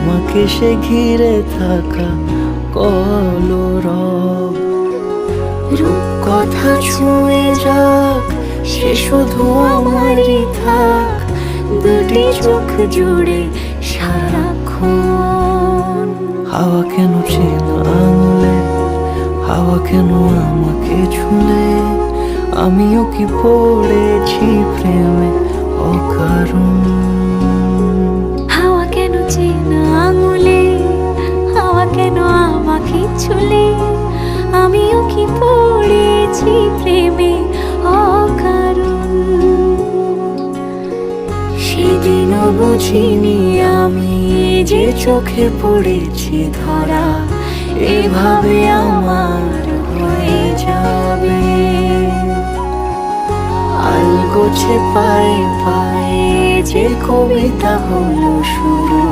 আমাকে সে ঘিরে থাকা কলরব। রূপকথা ছুঁয়ে যাক, সে শুধু আমারই থাক, দুটি চোখ জুড়ে সারাক্ষণ। হাওয়া কেন চেনা আনলে, হাওয়া কেন আমাকে ছুঁলে, আমিও কি পড়েছি প্রেমে অকারণ। হাওয়া কেন চেনা আঙুলে, হাওয়া কেন আমাকে ছুলে, আমিও কি পড়েছি প্রেমে অকারণ। সেদিনও বুঝিনি আমি যে চোখে পড়েছি ধরা, এভাবে আমার হয়ে যাবে। আলগোছে পায়ে পায়ে যে কবিতা হলো শুরু,